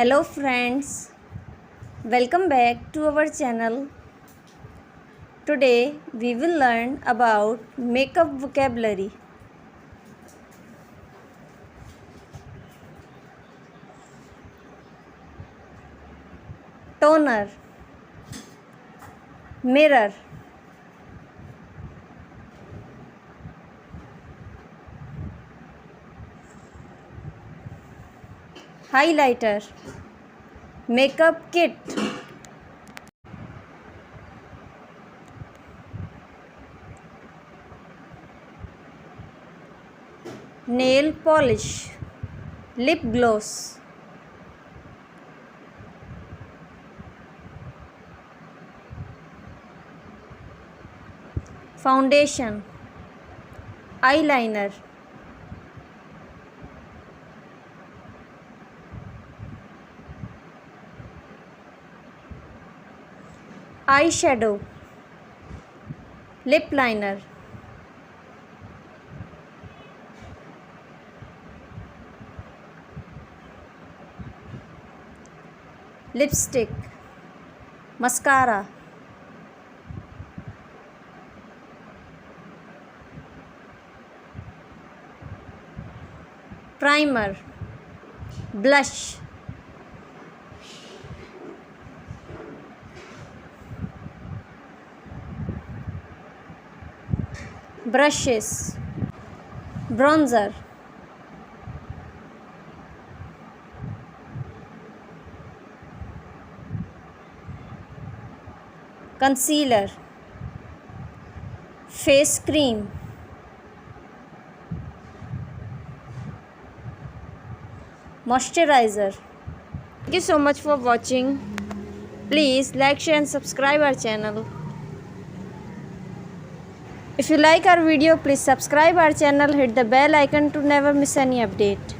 Hello friends, welcome back to our channel. Today we will learn about makeup vocabulary. Toner, mirror, highlighter, makeup kit, nail polish, lip gloss, foundation, eyeliner, eyeshadow, lip liner, lipstick, mascara, primer, blush, brushes, bronzer, concealer, face cream, moisturizer. Thank you so much for watching. Please like, share and subscribe our channel. If you like our video, please subscribe our channel, hit the bell icon to never miss any update.